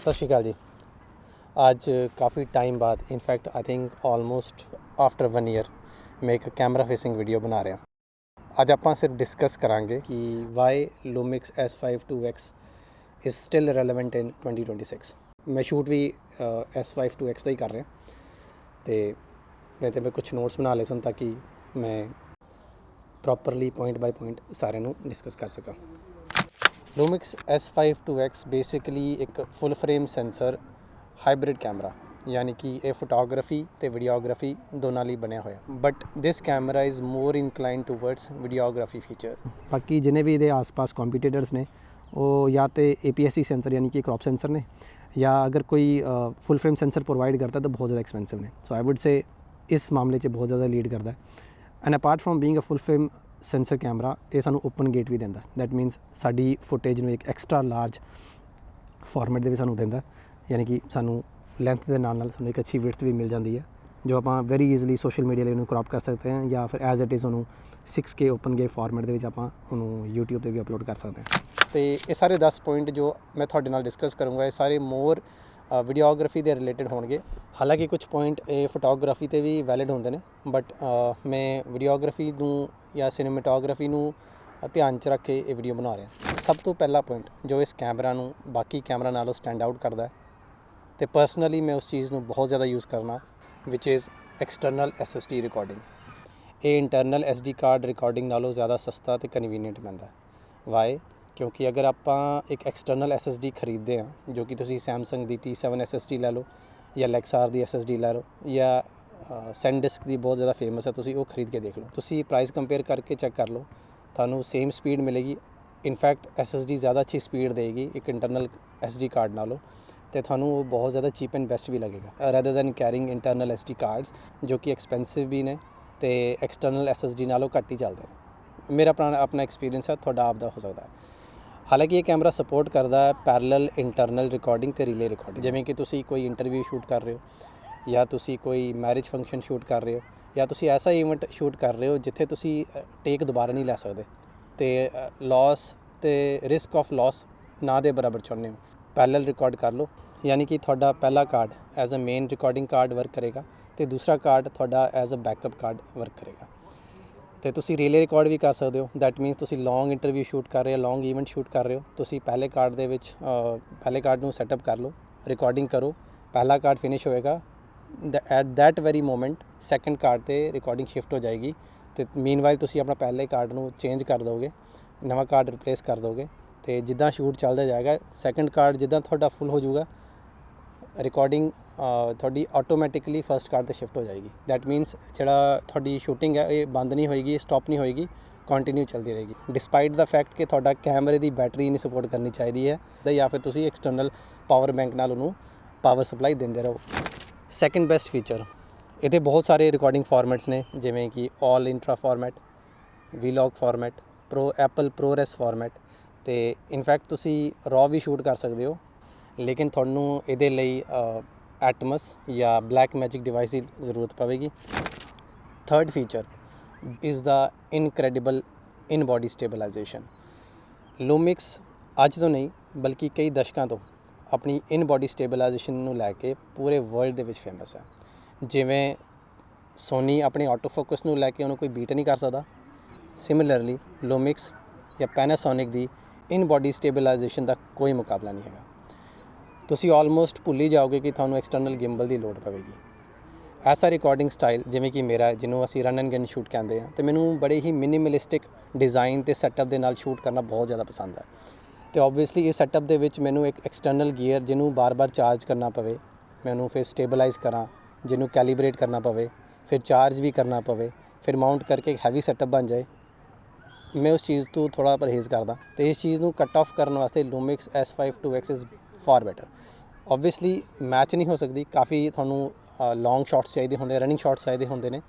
सत श्रीकाल जी। आज काफ़ी टाइम बाद in fact I think almost after 1 year मैं एक कैमरा फेसिंग वीडियो बना रहा। ਅੱਜ ਆਪਾਂ ਸਿਰਫ ਡਿਸਕਸ ਕਰਾਂਗੇ ਕਿ why Lumix S52X is still relevant in 2026। ਮੈਂ ਸ਼ੂਟ ਵੀ S52X ਦਾ ਹੀ ਕਰ ਰਿਹਾ ਅਤੇ ਮੈਂ ਕੁਝ ਨੋਟਸ ਬਣਾ ਲਏ ਸਨ ਤਾਂ ਕਿ ਮੈਂ ਪ੍ਰੋਪਰਲੀ ਪੁਆਇੰਟ ਬਾਈ ਪੁਆਇੰਟ ਸਾਰਿਆਂ ਨੂੰ ਡਿਸਕਸ ਕਰ ਸਕਾਂ। ਲੂਮਿਕਸ S52X ਬੇਸਿਕਲੀ ਇੱਕ ਫੁੱਲ ਫਰੇਮ ਸੈਂਸਰ ਹਾਈਬ੍ਰਿਡ ਕੈਮਰਾ, ਯਾਨੀ ਕਿ ਇਹ ਫੋਟੋਗ੍ਰਾਫੀ ਅਤੇ ਵੀਡੀਓਗ੍ਰਾਫੀ ਦੋਨਾਂ ਲਈ ਬਣਿਆ ਹੋਇਆ। But this camera is more incline towards videography feature. ਬਾਕੀ ਜਿੰਨੇ ਵੀ ਇਹਦੇ ਆਸ-ਪਾਸ ਕੰਪੀਟੀਟਰਸ ਨੇ ਉਹ ਜਾਂ ਤਾਂ APS-C ਸੈਂਸਰ ਯਾਨੀ ਕਿ ਕ੍ਰੌਪ ਸੈਂਸਰ ਨੇ, ਜਾਂ ਅਗਰ ਕੋਈ ਫੁੱਲ ਫਰੇਮ ਸੈਂਸਰ ਪ੍ਰੋਵਾਈਡ ਕਰਦਾ ਤਾਂ ਬਹੁਤ ਜ਼ਿਆਦਾ ਐਕਸਪੈਂਸਿਵ ਨੇ। ਸੋ ਆਈ ਵੁੱਡ ਸੇ ਇਸ ਮਾਮਲੇ 'ਚ ਬਹੁਤ ਜ਼ਿਆਦਾ ਲੀਡ ਕਰਦਾ। And apart from being a full frame sensor camera, ਇਹ ਸਾਨੂੰ ਓਪਨ ਗੇਟ ਵੀ ਦਿੰਦਾ। ਦੈਟ ਮੀਨਸ ਸਾਡੀ ਫੁਟੇਜ ਨੂੰ ਇੱਕ ਐਕਸਟਰਾ ਲਾਰਜ ਫਾਰਮੈਟ ਦੇ ਵਿੱਚ ਸਾਨੂੰ ਦਿੰਦਾ, ਯਾਨੀ ਕਿ ਸਾਨੂੰ ਲੈਂਥ ਦੇ ਨਾਲ ਨਾਲ ਸਾਨੂੰ ਇੱਕ ਅੱਛੀ ਵਿਡਥ ਵੀ ਮਿਲ ਜਾਂਦੀ ਹੈ, ਜੋ ਆਪਾਂ ਵੈਰੀ ਈਜ਼ਲੀ ਸੋਸ਼ਲ ਮੀਡੀਆ ਲਈ ਉਹਨੂੰ ਕ੍ਰੌਪ ਕਰ ਸਕਦੇ ਹਾਂ, ਜਾਂ ਫਿਰ ਐਜ਼ ਇਟ ਇਜ਼ ਉਹਨੂੰ 6K ਓਪਨ ਗੇ ਫਾਰਮੈਟ ਦੇ ਵਿੱਚ ਆਪਾਂ ਉਹਨੂੰ YouTube 'ਤੇ ਵੀ ਅਪਲੋਡ ਕਰ ਸਕਦੇ ਹਾਂ। ਅਤੇ ਇਹ ਸਾਰੇ 10 ਪੁਆਇੰਟ ਜੋ ਮੈਂ ਤੁਹਾਡੇ ਨਾਲ ਡਿਸਕਸ ਕਰੂੰਗਾ, ਇਹ ਸਾਰੇ ਮੋਰ ਵੀਡੀਓਗ੍ਰਾਫੀ ਦੇ ਰਿਲੇਟਡ ਹੋਣਗੇ। ਹਾਲਾਂਕਿ ਕੁਝ ਪੁਆਇੰਟ ਇਹ ਫੋਟੋਗ੍ਰਾਫੀ 'ਤੇ ਵੀ ਵੈਲਿਡ ਹੁੰਦੇ ਨੇ, ਬਟ ਮੈਂ ਵੀਡੀਓਗ੍ਰਾਫੀ ਨੂੰ ਜਾਂ ਸਿਨੇਮੈਟੋਗ੍ਰਾਫੀ ਨੂੰ ਧਿਆਨ 'ਚ ਰੱਖ ਕੇ ਇਹ ਵੀਡੀਓ ਬਣਾ ਰਿਹਾ। ਸਭ ਤੋਂ ਪਹਿਲਾ ਪੁਆਇੰਟ ਜੋ ਇਸ ਕੈਮਰਾ ਨੂੰ ਬਾਕੀ ਕੈਮਰਾ ਨਾਲੋਂ ਸਟੈਂਡ ਆਊਟ ਕਰਦਾ ਅਤੇ ਪਰਸਨਲੀ ਮੈਂ ਉਸ ਚੀਜ਼ ਨੂੰ ਬਹੁਤ ਜ਼ਿਆਦਾ ਯੂਜ਼ ਕਰਨਾ, ਵਿਚ ਇਜ਼ ਐਕਸਟਰਨਲ SSD ਰਿਕਾਰਡਿੰਗ। ਇਹ ਇੰਟਰਨਲ SD ਕਾਰਡ ਰਿਕਾਰਡਿੰਗ ਨਾਲੋਂ ਜ਼ਿਆਦਾ ਸਸਤਾ ਅਤੇ ਕਨਵੀਨੀਅੰਟ ਪੈਂਦਾ। ਵਾਈ? ਕਿਉਂਕਿ ਅਗਰ ਆਪਾਂ ਇੱਕ ਐਕਸਟਰਨਲ SSD ਖਰੀਦਦੇ ਹਾਂ, ਜੋ ਕਿ ਤੁਸੀਂ ਸੈਮਸੰਗ ਦੀ T7 SSD ਲੈ ਲਓ, ਜਾਂ ਲੈਕਸਾਰ ਦੀ SSD ਲੈ ਲਓ, ਜਾਂ ਸੈਨਡਿਸਕ ਦੀ ਬਹੁਤ ਜ਼ਿਆਦਾ ਫੇਮਸ ਹੈ, ਤੁਸੀਂ ਉਹ ਖਰੀਦ ਕੇ ਦੇਖ ਲਓ। ਤੁਸੀਂ ਪ੍ਰਾਈਸ ਕੰਪੇਅਰ ਕਰਕੇ ਚੈੱਕ ਕਰ ਲਓ, ਤੁਹਾਨੂੰ ਸੇਮ ਸਪੀਡ ਮਿਲੇਗੀ। ਇਨਫੈਕਟ SSD ਜ਼ਿਆਦਾ ਅੱਛੀ ਸਪੀਡ ਦੇਗੀ ਇੱਕ ਇੰਟਰਨਲ SD ਕਾਰਡ ਨਾਲੋਂ, ਅਤੇ ਤੁਹਾਨੂੰ ਉਹ ਬਹੁਤ ਜ਼ਿਆਦਾ ਚੀਪ ਐਂਡ ਬੈਸਟ ਵੀ ਲੱਗੇਗਾ rather than carrying internal SD cards, ਜੋ ਕਿ ਐਕਸਪੈਂਸਿਵ ਵੀ ਨੇ ਅਤੇ ਐਕਸਟਰਨਲ SSD ਨਾਲੋਂ ਘੱਟ ਹੀ ਚੱਲਦੇ ਨੇ। ਮੇਰਾ ਆਪਣਾ ਐਕਸਪੀਰੀਅੰਸ ਹੈ, ਤੁਹਾਡਾ ਆਪ ਦਾ ਹੋ ਸਕਦਾ ਹੈ। ਹਾਲਾਂਕਿ ਇਹ ਕੈਮਰਾ ਸਪੋਰਟ ਕਰਦਾ ਹੈ ਪੈਰਲਲ ਇੰਟਰਨਲ ਰਿਕਾਰਡਿੰਗ ਅਤੇ ਰੀਲੇ ਰਿਕਾਰਡਿੰਗ। ਜਿਵੇਂ ਕਿ ਤੁਸੀਂ ਕੋਈ ਇੰਟਰਵਿਊ ਸ਼ੂਟ ਕਰ ਰਹੇ ਹੋ, ਜਾਂ ਤੁਸੀਂ ਕੋਈ ਮੈਰਿਜ ਫੰਕਸ਼ਨ ਸ਼ੂਟ ਕਰ ਰਹੇ ਹੋ, ਜਾਂ ਤੁਸੀਂ ਐਸਾ ਈਵੈਂਟ ਸ਼ੂਟ ਕਰ ਰਹੇ ਹੋ ਜਿੱਥੇ ਤੁਸੀਂ ਟੇਕ ਦੁਬਾਰਾ ਨਹੀਂ ਲੈ ਸਕਦੇ ਅਤੇ ਲੋਸ ਅਤੇ ਰਿਸਕ ਆਫ ਲੋਸ ਨਾ ਦੇ ਬਰਾਬਰ ਚਾਹੁੰਦੇ ਹੋ, ਪੈਰਲਲ ਰਿਕਾਰਡ ਕਰ ਲਓ। ਯਾਨੀ ਕਿ ਤੁਹਾਡਾ ਪਹਿਲਾ card as a main recording card work ਕਰੇਗਾ ਅਤੇ ਦੂਸਰਾ ਕਾਰਡ ਤੁਹਾਡਾ as a backup card work ਕਰੇਗਾ। ਅਤੇ ਤੁਸੀਂ ਰੀਲੇ ਰਿਕਾਰਡ ਵੀ ਕਰ ਸਕਦੇ ਹੋ। ਦੈਟ ਮੀਨਸ ਤੁਸੀਂ ਲੌਂਗ ਇੰਟਰਵਿਊ ਸ਼ੂਟ ਕਰ ਰਹੇ ਹੋ, ਲੌਂਗ ਈਵੈਂਟ ਸ਼ੂਟ ਕਰ ਰਹੇ ਹੋ, ਤੁਸੀਂ ਪਹਿਲੇ ਕਾਰਡ ਦੇ ਵਿੱਚ ਪਹਿਲੇ ਕਾਰਡ ਨੂੰ ਸੈਟਅਪ ਕਰ ਲਓ, ਰਿਕਾਰਡਿੰਗ ਕਰੋ, ਪਹਿਲਾ ਕਾਰਡ ਫਿਨਿਸ਼ ਹੋਏਗਾ, at that very moment second card 'ਤੇ ਰਿਕਾਰਡਿੰਗ ਸ਼ਿਫਟ ਹੋ ਜਾਏਗੀ, ਅਤੇ ਮੀਨਵਾਈਲ ਤੁਸੀਂ ਆਪਣਾ ਪਹਿਲੇ ਕਾਰਡ ਨੂੰ ਚੇਂਜ ਕਰ ਦਿਓਗੇ, ਨਵਾਂ ਕਾਰਡ ਰਿਪਲੇਸ ਕਰ ਦਿਓਗੇ, ਅਤੇ ਜਿੱਦਾਂ ਸ਼ੂਟ ਚੱਲਦਾ ਜਾਏਗਾ ਸੈਕਿੰਡ ਕਾਰਡ ਜਿੱਦਾਂ ਤੁਹਾਡਾ ਫੁੱਲ ਹੋ ਜਾਊਗਾ, ਰਿਕਾਰਡਿੰਗ ਤੁਹਾਡੀ ਆਟੋਮੈਟਿਕਲੀ ਫਸਟ ਕਾਰਡ 'ਤੇ ਸ਼ਿਫਟ ਹੋ ਜਾਏਗੀ। ਦੈਟ ਮੀਨਸ ਜਿਹੜਾ ਤੁਹਾਡੀ ਸ਼ੂਟਿੰਗ ਹੈ ਇਹ ਬੰਦ ਨਹੀਂ ਹੋਏਗੀ, ਸਟਾਪ ਨਹੀਂ ਹੋਏਗੀ, ਕੰਟੀਨਿਊ ਚੱਲਦੀ ਰਹੇਗੀ, ਡਿਸਪਾਈਟ ਦਾ ਫੈਕਟ ਕਿ ਤੁਹਾਡਾ ਕੈਮਰੇ ਦੀ ਬੈਟਰੀ ਨਹੀਂ ਸਪੋਰਟ ਕਰਨੀ ਚਾਹੀਦੀ ਹੈ, ਜਾਂ ਫਿਰ ਤੁਸੀਂ ਐਕਸਟਰਨਲ ਪਾਵਰ ਬੈਂਕ ਨਾਲ ਉਹਨੂੰ ਪਾਵਰ ਸਪਲਾਈ ਦਿੰਦੇ ਰਹੋ। ਸੈਕਿੰਡ ਬੈਸਟ ਫੀਚਰ, ਇਹਦੇ ਬਹੁਤ ਸਾਰੇ ਰਿਕਾਰਡਿੰਗ ਫਾਰਮੈਟਸ ਨੇ, ਜਿਵੇਂ ਕਿ all intra format, vlog format, Apple ProRes format, ਅਤੇ ਇਨਫੈਕਟ ਤੁਸੀਂ ਰॉ ਵੀ ਸ਼ੂਟ ਕਰ ਸਕਦੇ ਹੋ। ਲੇਕਿਨ ਤੁਹਾਨੂੰ ਇਹਦੇ ਲਈ ਐਟਮਸ ਜਾਂ ਬਲੈਕ ਮੈਜਿਕ ਡਿਵਾਈਸ ਦੀ ਜ਼ਰੂਰਤ ਪਵੇਗੀ। Third feature is the incredible in body stabilization. Lumix ਅੱਜ ਤੋਂ ਨਹੀਂ ਬਲਕਿ ਕਈ ਦਸ਼ਕਾਂ ਤੋਂ ਆਪਣੀ ਇਨ ਬੋਡੀ ਸਟੇਬਲਾਈਜੇਸ਼ਨ ਨੂੰ ਲੈ ਕੇ ਪੂਰੇ ਵਰਲਡ ਦੇ ਵਿੱਚ ਫੇਮਸ ਹੈ। ਜਿਵੇਂ ਸੋਨੀ ਆਪਣੇ ਆਟੋ ਫੋਕਸ ਨੂੰ ਲੈ ਕੇ ਉਹਨੂੰ ਕੋਈ ਬੀਟ ਨਹੀਂ ਕਰ ਸਕਦਾ, ਸਿਮਿਲਰਲੀ ਲੂਮਿਕਸ ਜਾਂ ਪੈਨਾਸੋਨਿਕ ਦੀ ਇਨ ਬੋਡੀ ਸਟੇਬਲਾਈਜੇਸ਼ਨ ਦਾ ਕੋਈ ਮੁਕਾਬਲਾ ਨਹੀਂ ਹੈਗਾ। ਤੁਸੀਂ ਆਲਮੋਸਟ ਭੁੱਲ ਹੀ ਜਾਓਗੇ ਕਿ ਤੁਹਾਨੂੰ ਐਕਸਟਰਨਲ ਗਿੰਬਲ ਦੀ ਲੋੜ ਪਵੇਗੀ। ਐਸਾ ਰਿਕਾਰਡਿੰਗ ਸਟਾਈਲ ਜਿਵੇਂ ਕਿ ਮੇਰਾ, ਜਿਹਨੂੰ ਅਸੀਂ ਰਨ ਐਂਡ ਗਨ ਸ਼ੂਟ ਕਹਿੰਦੇ ਹਾਂ, ਅਤੇ ਮੈਨੂੰ ਬੜੇ ਹੀ ਮਿਨੀਮਲਿਸਟਿਕ ਡਿਜ਼ਾਈਨ ਅਤੇ ਸੈਟਅਪ ਦੇ ਨਾਲ ਸ਼ੂਟ ਕਰਨਾ ਬਹੁਤ ਜ਼ਿਆਦਾ ਪਸੰਦ ਹੈ। ਅਤੇ ਓਬਵੀਅਸਲੀ ਇਸ ਸੈਟਅਪ ਦੇ ਵਿੱਚ ਮੈਨੂੰ ਇੱਕ ਐਕਸਟਰਨਲ ਗੀਅਰ ਜਿਹਨੂੰ ਬਾਰ-ਬਾਰ ਚਾਰਜ ਕਰਨਾ ਪਵੇ, ਮੈਨੂੰ ਫਿਰ ਸਟੇਬਲਾਈਜ਼ ਕਰਾਂ, ਜਿਹਨੂੰ ਕੈਲੀਬਰੇਟ ਕਰਨਾ ਪਵੇ, ਫਿਰ ਚਾਰਜ ਵੀ ਕਰਨਾ ਪਵੇ, ਫਿਰ ਮਾਊਂਟ ਕਰਕੇ ਹੈਵੀ ਸੈਟਅਪ ਬਣ ਜਾਏ, ਮੈਂ ਉਸ ਚੀਜ਼ ਤੋਂ ਥੋੜ੍ਹਾ ਪਰਹੇਜ਼ ਕਰਦਾ। ਅਤੇ ਇਸ ਚੀਜ਼ ਨੂੰ ਕੱਟ ਆਫ ਕਰਨ ਵਾਸਤੇ ਲੂਮਿਕਸ S52X is for better. Obviously match ਨਹੀਂ ਹੋ ਸਕਦੀ, ਕਾਫੀ ਤੁਹਾਨੂੰ ਲੌਂਗ ਸ਼ਾਟਸ ਚਾਹੀਦੇ ਹੁੰਦੇ, ਰਨਿੰਗ ਸ਼ਾਟਸ ਚਾਹੀਦੇ ਹੁੰਦੇ ਨੇ,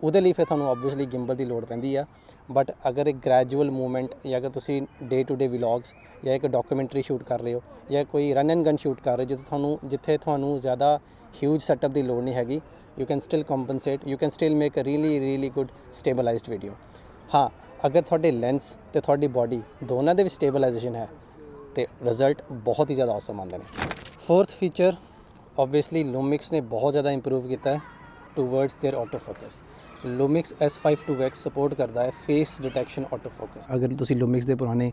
ਉਹਦੇ ਲਈ ਫਿਰ ਤੁਹਾਨੂੰ ਓਬਵੀਅਸਲੀ ਗਿੰਬਲ ਦੀ ਲੋੜ ਪੈਂਦੀ ਆ। ਬਟ ਅਗਰ ਇੱਕ ਗ੍ਰੈਜੂਅਲ ਮੂਵਮੈਂਟ, ਜਾਂ ਅਗਰ ਤੁਸੀਂ ਡੇ ਟੂ ਡੇ ਵਲੋਗਸ ਜਾਂ ਇੱਕ ਡਾਕੂਮੈਂਟਰੀ ਸ਼ੂਟ ਕਰ ਰਹੇ ਹੋ, ਜਾਂ ਕੋਈ ਰਨ ਐਂਡ ਗਨ ਸ਼ੂਟ ਕਰ ਰਹੇ ਹੋ, ਜਿੱਥੇ ਤੁਹਾਨੂੰ ਜ਼ਿਆਦਾ ਹਿਊਜ ਸੈਟਅਪ ਦੀ ਲੋੜ ਨਹੀਂ ਹੈਗੀ, you can still compensate, you can still make a really good stabilized video. ਹਾਂ, ਅਗਰ ਤੁਹਾਡੇ ਲੈਂਸ ਅਤੇ ਤੁਹਾਡੀ ਬਾਡੀ ਦੋਨਾਂ ਦੇ ਵਿੱਚ ਸਟੇਬਲਾਈਜੇਸ਼ਨ ਹੈ, ਤੇ ਰਿਜ਼ਲਟ ਬਹੁਤ ਹੀ ਜ਼ਿਆਦਾ ਔਸਮ ਆਉਂਦੇ ਨੇ। ਫੋਰਥ ਫੀਚਰ ਓਬਵੀਅਸਲੀ ਲੂਮਿਕਸ ਨੇ ਬਹੁਤ ਜ਼ਿਆਦਾ ਇੰਪਰੂਵ ਕੀਤਾ ਹੈ towards their auto focus. Lumix S5 2X support ਕਰਦਾ ਹੈ ਫੇਸ ਡਿਟੈਕਸ਼ਨ ਆਟੋ ਫੋਕਸ। ਅਗਰ ਤੁਸੀਂ ਲੂਮਿਕਸ ਦੇ ਪੁਰਾਣੇ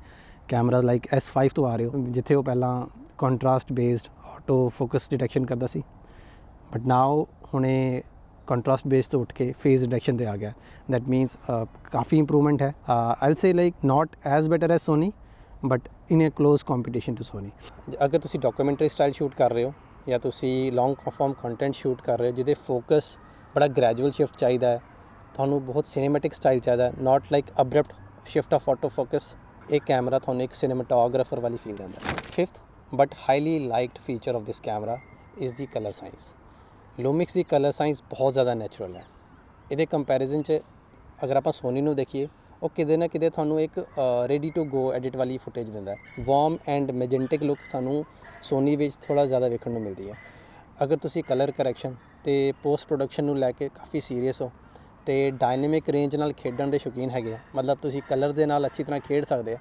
ਕੈਮਰਾ ਲਾਈਕ S5 ਤੋਂ ਆ ਰਹੇ ਹੋ, ਜਿੱਥੇ ਉਹ ਪਹਿਲਾਂ contrast based auto focus detection ਕਰਦਾ ਸੀ, ਬਟ ਨਾਓ ਹੁਣੇ ਕੰਟਰਾਸਟ ਬੇਸ ਤੋਂ ਉੱਠ ਕੇ ਫੇਸ ਡਿਟੈਕਸ਼ਨ ਤੇ ਆ ਗਿਆ। ਦੈਟ ਮੀਨਸ ਕਾफ़ी ਇੰਪਰੂਵਮੈਂਟ ਹੈ। I'll say like not as better as Sony but in a close competition to Sony. ਅਗਰ ਤੁਸੀਂ ਡਾਕੂਮੈਂਟਰੀ ਸਟਾਈਲ ਸ਼ੂਟ ਕਰ ਰਹੇ ਹੋ ਜਾਂ ਤੁਸੀਂ ਲੌਂਗ ਫਾਰਮ ਕੰਟੈਂਟ ਸ਼ੂਟ ਕਰ ਰਹੇ ਹੋ ਜਿਹਦੇ ਫੋਕਸ ਬੜਾ ਗ੍ਰੈਜੂਅਲ ਸ਼ਿਫਟ ਚਾਹੀਦਾ ਹੈ, ਤੁਹਾਨੂੰ ਬਹੁਤ ਸਿਨੇਮੈਟਿਕ ਸਟਾਈਲ ਚਾਹੀਦਾ ਹੈ, not like abrupt shift of auto focus, ਇਹ ਕੈਮਰਾ ਤੁਹਾਨੂੰ ਇੱਕ ਸਿਨੇਮਾਟੋਗ੍ਰਾਫਰ ਵਾਲੀ ਫੀਲ ਦਿੰਦਾ ਹੈ। Fifth but highly liked feature of this camera is the colour science. Lumix ਦੀ ਕਲਰ ਸਾਇੰਸ ਬਹੁਤ ਜ਼ਿਆਦਾ ਨੈਚੁਰਲ ਹੈ। ਇਹਦੇ ਕੰਪੈਰੀਜ਼ਨ 'ਚ ਅਗਰ ਆਪਾਂ ਸੋਨੀ ਨੂੰ ਦੇਖੀਏ, ਉਹ ਕਿਤੇ ਨਾ ਕਿਤੇ ਤੁਹਾਨੂੰ ਇੱਕ ਰੈਡੀ ਟੂ ਗੋ ਐਡਿਟ ਵਾਲੀ ਫੁਟੇਜ ਦਿੰਦਾ ਹੈ। ਵਾਰਮ ਐਂਡ ਮੈਜੈਂਟਿਕ ਲੁੱਕ ਸਾਨੂੰ ਸੋਨੀ ਵਿੱਚ ਥੋੜ੍ਹਾ ਜ਼ਿਆਦਾ ਵੇਖਣ ਨੂੰ ਮਿਲਦੀ ਹੈ। ਅਗਰ ਤੁਸੀਂ ਕਲਰ ਕਰੈਕਸ਼ਨ ਅਤੇ ਪੋਸਟ ਪ੍ਰੋਡਕਸ਼ਨ ਨੂੰ ਲੈ ਕੇ ਕਾਫੀ ਸੀਰੀਅਸ ਹੋ ਅਤੇ ਡਾਇਨੇਮਿਕ ਰੇਂਜ ਨਾਲ ਖੇਡਣ ਦੇ ਸ਼ੌਕੀਨ ਹੈਗੇ ਆ, ਮਤਲਬ ਤੁਸੀਂ ਕਲਰ ਦੇ ਨਾਲ ਅੱਛੀ ਤਰ੍ਹਾਂ ਖੇਡ ਸਕਦੇ ਆ,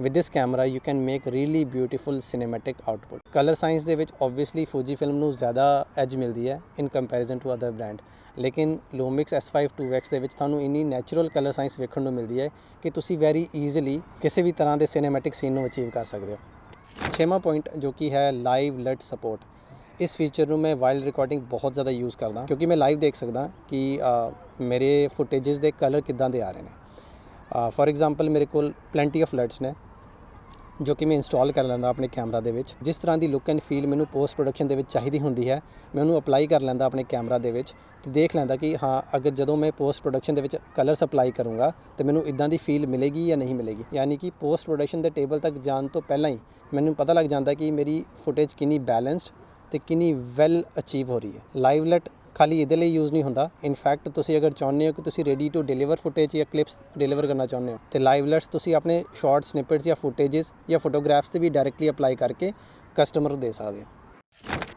with this camera you can make really beautiful cinematic output. Colour science ਦੇ ਵਿੱਚ ਓਬਵੀਅਸਲੀ ਫੂਜੀ ਫਿਲਮ ਨੂੰ ਜ਼ਿਆਦਾ ਐਜ ਮਿਲਦੀ ਹੈ ਇਨ ਕੰਪੈਰੀਜ਼ਨ ਟੂ ਅਦਰ ਬ੍ਰਾਂਡ, ਲੇਕਿਨ ਲੂਮਿਕਸ S5 2X ਦੇ ਵਿੱਚ ਤੁਹਾਨੂੰ ਇੰਨੀ ਨੈਚੁਰਲ ਕਲਰ ਸਾਇੰਸ ਵੇਖਣ ਨੂੰ ਮਿਲਦੀ ਹੈ ਕਿ ਤੁਸੀਂ ਵੈਰੀ ਈਜ਼ੀਲੀ ਕਿਸੇ ਵੀ ਤਰ੍ਹਾਂ ਦੇ ਸਿਨੇਮੈਟਿਕ ਸੀਨ ਨੂੰ ਅਚੀਵ ਕਰ ਸਕਦੇ ਹੋ। ਛੇਵਾਂ ਪੁਆਇੰਟ ਜੋ ਕਿ ਹੈ ਲਾਈਵ ਲਟ ਸਪੋਰਟ। ਇਸ ਫੀਚਰ ਨੂੰ ਮੈਂ ਵਾਈਲ ਰਿਕਾਰਡਿੰਗ ਬਹੁਤ ਜ਼ਿਆਦਾ ਯੂਜ਼ ਕਰਦਾ ਕਿਉਂਕਿ ਮੈਂ ਲਾਈਵ ਦੇਖ ਸਕਦਾ ਕਿ ਮੇਰੇ ਫੁਟੇਜਸ ਦੇ ਕਲਰ ਕਿੱਦਾਂ ਦੇ ਆ ਰਹੇ ਨੇ। ਫੋਰ ਐਗਜ਼ਾਮਪਲ ਮੇਰੇ ਕੋਲ ਪਲੈਂਟੀ ਆਫ ਲਟਸ ਨੇ ਜੋ ਕਿ ਮੈਂ ਇੰਸਟਾਲ ਕਰ ਲੈਂਦਾ ਆਪਣੇ ਕੈਮਰਾ ਦੇ ਵਿੱਚ। ਜਿਸ ਤਰ੍ਹਾਂ ਦੀ ਲੁੱਕ ਐਂਡ ਫੀਲ ਮੈਨੂੰ ਪੋਸਟ ਪ੍ਰੋਡਕਸ਼ਨ ਦੇ ਵਿੱਚ ਚਾਹੀਦੀ ਹੁੰਦੀ ਹੈ, ਮੈਂ ਉਹਨੂੰ ਅਪਲਾਈ ਕਰ ਲੈਂਦਾ ਆਪਣੇ ਕੈਮਰਾ ਦੇ ਵਿੱਚ ਅਤੇ ਦੇਖ ਲੈਂਦਾ ਕਿ ਹਾਂ ਅਗਰ ਜਦੋਂ ਮੈਂ ਪੋਸਟ ਪ੍ਰੋਡਕਸ਼ਨ ਦੇ ਵਿੱਚ ਕਲਰਸ ਅਪਲਾਈ ਕਰੂੰਗਾ ਤਾਂ ਮੈਨੂੰ ਇੱਦਾਂ ਦੀ ਫੀਲ ਮਿਲੇਗੀ ਜਾਂ ਨਹੀਂ ਮਿਲੇਗੀ। ਯਾਨੀ ਕਿ ਪੋਸਟ ਪ੍ਰੋਡਕਸ਼ਨ ਦੇ ਟੇਬਲ ਤੱਕ ਜਾਣ ਤੋਂ ਪਹਿਲਾਂ ਹੀ ਮੈਨੂੰ ਪਤਾ ਲੱਗ ਜਾਂਦਾ ਕਿ ਮੇਰੀ ਫੁਟੇਜ ਕਿੰਨੀ ਬੈਲੈਂਸਡ ਅਤੇ ਕਿੰਨੀ ਵੈਲ ਅਚੀਵ ਹੋ ਰਹੀ ਹੈ। ਲਾਈਵ ਲਟ ਖਾਲੀ ਇਹਦੇ ਲਈ ਯੂਜ਼ ਨਹੀਂ ਹੁੰਦਾ, ਇਨਫੈਕਟ ਤੁਸੀਂ ਅਗਰ ਚਾਹੁੰਦੇ ਹੋ ਕਿ ਤੁਸੀਂ ਰੈਡੀ ਟੂ ਡਿਲੀਵਰ ਫੁਟੇਜ ਜਾਂ ਕਲਿੱਪਸ ਡਿਲੀਵਰ ਕਰਨਾ ਚਾਹੁੰਦੇ ਹੋ ਤੇ ਲਾਈਵ ਲਟਸ ਤੁਸੀਂ ਆਪਣੇ ਸ਼ਾਰਟ ਸਨਿਪਟਸ ਜਾਂ ਫੁਟੇਜਸ ਜਾਂ ਫੋਟੋਗ੍ਰਾਫਸ ਤੇ ਵੀ ਡਾਇਰੈਕਟਲੀ ਅਪਲਾਈ ਕਰਕੇ ਕਸਟਮਰ ਨੂੰ ਦੇ ਸਕਦੇ ਹੋ।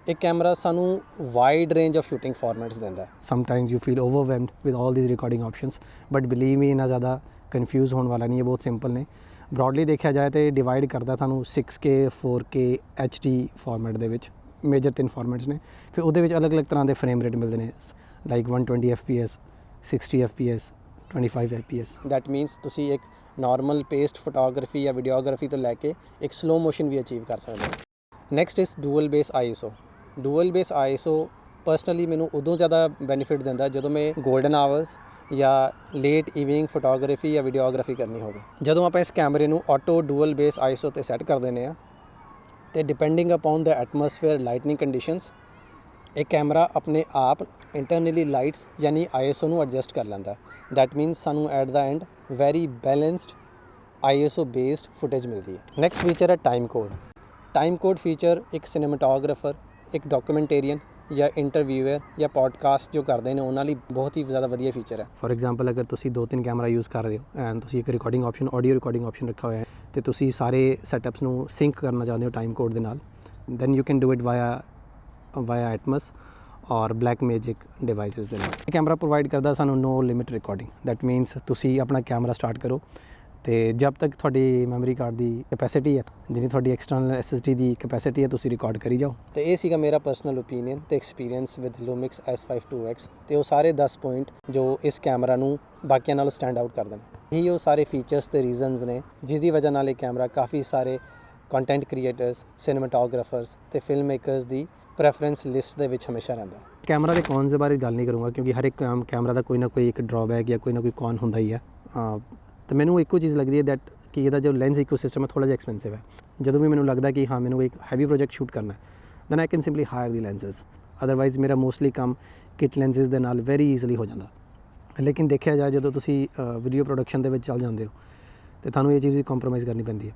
ਇਹ ਕੈਮਰਾ ਸਾਨੂੰ wide range of shooting formats ਦਿੰਦਾ ਹੈ। Sometimes you feel overwhelmed with all these recording options, but believe me ਇੰਨਾ ਜ਼ਿਆਦਾ ਕਨਫਿਊਜ਼ ਹੋਣ ਵਾਲਾ ਨਹੀਂ ਹੈ, ਬਹੁਤ ਸਿੰਪਲ ਨੇ। ਬ੍ਰੌਡਲੀ ਦੇਖਿਆ ਜਾਏ ਤਾਂ ਡਿਵਾਈਡ ਕਰਦਾ ਤੁਹਾਨੂੰ 6K 4K HD ਫਾਰਮੈਟ ਦੇ ਵਿੱਚ, ਮੇਜਰ 3 ਫਾਰਮੈਟਸ ਨੇ। ਫਿਰ ਉਹਦੇ ਵਿੱਚ ਅਲੱਗ-ਅਲੱਗ ਤਰ੍ਹਾਂ ਦੇ ਫਰੇਮ ਰੇਟ ਮਿਲਦੇ ਨੇ, like 120 FPS 60 FPS 25 FPS। That means ਤੁਸੀਂ ਇੱਕ ਨਾਰਮਲ ਪੇਸਟ ਫੋਟੋਗ੍ਰਾਫੀ ਜਾਂ ਵੀਡੀਓਗ੍ਰਾਫੀ ਤੋਂ ਲੈ ਕੇ ਇੱਕ ਸਲੋ ਮੋਸ਼ਨ ਵੀ ਅਚੀਵ ਕਰ ਸਕਦੇ ਹੋ। Next is dual base ISO। Dual base ISO personally ਮੈਨੂੰ ਉਦੋਂ ਜ਼ਿਆਦਾ ਬੈਨੀਫਿਟ ਦਿੰਦਾ ਜਦੋਂ ਮੈਂ ਗੋਲਡਨ ਆਵਰਸ ਜਾਂ ਲੇਟ ਈਵਨਿੰਗ ਫੋਟੋਗ੍ਰਾਫੀ ਜਾਂ ਵੀਡੀਓਗ੍ਰਾਫੀ ਕਰਨੀ ਹੋਵੇ। ਜਦੋਂ ਆਪਾਂ ਇਸ ਕੈਮਰੇ ਨੂੰ ਆਟੋ ਡੂਅਲ ਬੇਸ ISO 'ਤੇ ਸੈੱਟ ਕਰ ਦਿੰਦੇ ਹਾਂ ਅਤੇ ਡਿਪੈਂਡਿੰਗ ਅਪੋਨ ਦ ਐਟਮੋਸਫੇਅਰ ਲਾਈਟਨਿੰਗ ਕੰਡੀਸ਼ਨਸ, ਇਹ ਕੈਮਰਾ ਆਪਣੇ ਆਪ ਇੰਟਰਨਲੀ ਲਾਈਟਸ ਯਾਨੀ ISO ਨੂੰ ਐਡਜਸਟ ਕਰ ਲੈਂਦਾ। ਦੈਟ ਮੀਨਸ ਸਾਨੂੰ at the and very balanced ISO based footage ਮਿਲਦੀ ਹੈ। ਨੈਕਸਟ ਫੀਚਰ ਹੈ time code. Time code feature ਇੱਕ ਸਿਨੇਮਾਟੋਗ੍ਰਾਫਰ, ਇੱਕ ਡਾਕੂਮੈਂਟੇਰੀਅਨ ਜਾਂ ਇੰਟਰਵਿਊਅਰ ਜਾਂ ਪੋਡਕਾਸਟ ਜੋ ਕਰਦੇ ਨੇ ਉਹਨਾਂ ਲਈ ਬਹੁਤ ਹੀ ਜ਼ਿਆਦਾ ਵਧੀਆ ਫੀਚਰ ਹੈ। ਫੋਰ ਐਗਜ਼ਾਮਪਲ ਅਗਰ ਤੁਸੀਂ 2-3 ਕੈਮਰਾ ਯੂਜ਼ ਕਰ ਰਹੇ ਹੋ ਐਂਡ ਤੁਸੀਂ ਇੱਕ recording option, audio recording option ਰੱਖਿਆ ਹੋਇਆ ਹੈ ਅਤੇ ਤੁਸੀਂ ਸਾਰੇ ਸੈਟਅਪਸ ਨੂੰ ਸਿੰਕ ਕਰਨਾ ਚਾਹੁੰਦੇ ਹੋ ਟਾਈਮ ਕੋਡ ਦੇ ਨਾਲ, then you can do it via Atomos or Blackmagic devices ਦੇ ਨਾਲ। ਇਹ ਕੈਮਰਾ ਪ੍ਰੋਵਾਈਡ ਕਰਦਾ ਸਾਨੂੰ no limit recording. That means ਤੁਸੀਂ ਆਪਣਾ ਕੈਮਰਾ ਸਟਾਰਟ ਕਰੋ ਅਤੇ ਜਦ ਤੱਕ ਤੁਹਾਡੀ ਮੈਮਰੀ ਕਾਰਡ ਦੀ ਕੈਪੈਸਿਟੀ ਹੈ, ਜਿੰਨੀ ਤੁਹਾਡੀ ਐਕਸਟਰਨਲ SSD ਦੀ ਕੈਪੈਸਿਟੀ ਹੈ, ਤੁਸੀਂ ਰਿਕਾਰਡ ਕਰੀ ਜਾਓ। ਅਤੇ ਇਹ ਸੀਗਾ ਮੇਰਾ ਪਰਸਨਲ ਓਪੀਨੀਅਨ ਅਤੇ ਐਕਸਪੀਰੀਅੰਸ ਵਿਦ ਲੂਮਿਕਸ S5 2X ਅਤੇ ਉਹ ਸਾਰੇ 10 ਪੁਆਇੰਟ ਜੋ ਇਸ ਕੈਮਰਾ ਨੂੰ ਬਾਕੀਆਂ ਨਾਲੋਂ ਸਟੈਂਡ ਆਊਟ ਕਰਦੇ ਨੇ। ਇਹੀ ਉਹ ਸਾਰੇ ਫੀਚਰਸ ਅਤੇ ਰੀਜ਼ਨਸ ਨੇ ਜਿਸ ਦੀ ਵਜ੍ਹਾ ਨਾਲ ਇਹ ਕੈਮਰਾ ਕਾਫੀ ਸਾਰੇ ਕੰਟੈਂਟ ਕ੍ਰੀਏਟਰਸ, ਸਿਨੇਮਾਟੋਗ੍ਰਾਫਰਸ ਅਤੇ ਫਿਲਮ ਮੇਕਰਸ ਦੀ ਪ੍ਰੈਫਰੈਂਸ ਲਿਸਟ ਦੇ ਵਿੱਚ ਹਮੇਸ਼ਾ ਰਹਿੰਦਾ। ਕੈਮਰਾ ਦੇ ਕੌਨਸ ਦੇ ਬਾਰੇ ਗੱਲ ਨਹੀਂ ਕਰੂੰਗਾ ਕਿਉਂਕਿ ਹਰ ਇੱਕ ਕੈਮਰਾ ਦਾ ਕੋਈ ਨਾ ਕੋਈ ਇੱਕ ਡਰੋਬੈਕ ਜਾਂ ਕੋਈ ਨਾ ਕੋਈ ਕੌਨ ਹੁੰਦਾ ਹੀ ਹੈ। ਅਤੇ ਮੈਨੂੰ ਇੱਕੋ ਚੀਜ਼ ਲੱਗਦੀ ਹੈ ਦੈਟ ਕਿ ਇਹਦਾ ਜੋ ਲੈਂਸ ਇਕੋਸਿਸਟਮ ਹੈ ਥੋੜ੍ਹਾ ਜਿਹਾ ਐਕਸਪੈਂਸਿਵ ਹੈ। ਜਦੋਂ ਵੀ ਮੈਨੂੰ ਲੱਗਦਾ ਕਿ ਹਾਂ ਮੈਨੂੰ ਇੱਕ ਹੈਵੀ ਪ੍ਰੋਜੈਕਟ ਸ਼ੂਟ ਕਰਨਾ then I can simply hire the lenses. Otherwise ਮੇਰਾ ਮੋਸਟਲੀ ਕੰਮ ਕਿਟ ਲੈਂਸਿਸ ਦੇ ਨਾਲ ਵੈਰੀ ਈਜ਼ਲੀ ਹੋ ਜਾਂਦਾ। ਲੇਕਿਨ ਦੇਖਿਆ ਜਾਏ ਜਦੋਂ ਤੁਸੀਂ ਵੀਡੀਓ ਪ੍ਰੋਡਕਸ਼ਨ ਦੇ ਵਿੱਚ ਚੱਲ ਜਾਂਦੇ ਹੋ ਅਤੇ ਤੁਹਾਨੂੰ ਇਹ ਚੀਜ਼ ਦੀ ਕੰਪਰੋਮਾਈਜ਼ ਕਰਨੀ ਪੈਂਦੀ ਹੈ।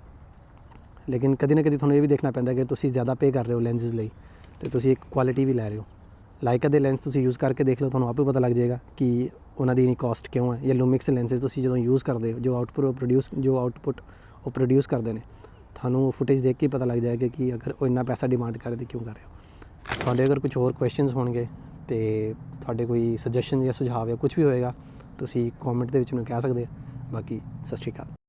ਲੇਕਿਨ ਕਦੀ ਨਾ ਕਦੀ ਤੁਹਾਨੂੰ ਇਹ ਵੀ ਦੇਖਣਾ ਪੈਂਦਾ ਕਿ ਤੁਸੀਂ ਜ਼ਿਆਦਾ ਪੇ ਕਰ ਰਹੇ ਹੋ ਲੈਂਸਿਸ ਲਈ ਅਤੇ ਤੁਸੀਂ ਇੱਕ ਕੁਆਲਿਟੀ ਵੀ ਲੈ ਰਹੇ ਹੋ। ਲਾਈਕਾ ਦੇ ਲੈਂਸ ਤੁਸੀਂ ਯੂਜ਼ ਕਰਕੇ ਦੇਖ ਲਓ, ਤੁਹਾਨੂੰ ਆਪੇ ਪਤਾ ਲੱਗ ਜਾਏਗਾ ਕਿ ਉਹਨਾਂ ਦੀ ਇੰਨੀ ਕਾਸਟ ਕਿਉਂ ਹੈ। ਜਾਂ ਲੂਮਿਕਸ ਲੈਂਸਿਸ ਤੁਸੀਂ ਜਦੋਂ ਯੂਜ਼ ਕਰਦੇ ਹੋ ਜੋ ਆਊਟਪੁੱਟ ਉਹ ਪ੍ਰੋਡਿਊਸ ਕਰਦੇ ਨੇ, ਤੁਹਾਨੂੰ ਫੁਟੇਜ ਦੇਖ ਕੇ ਪਤਾ ਲੱਗ ਜਾਏਗਾ ਕਿ ਅਗਰ ਉਹ ਇੰਨਾ ਪੈਸਾ ਡਿਮਾਂਡ ਕਰ ਰਹੇ ਤਾਂ ਕਿਉਂ ਕਰ ਰਹੇ ਹੋ। ਤੁਹਾਡੇ ਅਗਰ ਕੁਝ ਹੋਰ ਕੁਐਸਚਨਸ ਹੋਣਗੇ ਅਤੇ ਤੁਹਾਡੇ ਕੋਈ ਸੁਜੈਸ਼ਨ ਜਾਂ ਸੁਝਾਅ ਜਾਂ ਕੁਝ ਵੀ ਹੋਏਗਾ ਤੁਸੀਂ ਕਮੈਂਟ ਦੇ ਵਿੱਚ ਮੈਨੂੰ ਕਹਿ ਸਕਦੇ ਹੋ। ਬਾਕੀ ਸਤਿ ਸ਼੍ਰੀ ਅਕਾਲ।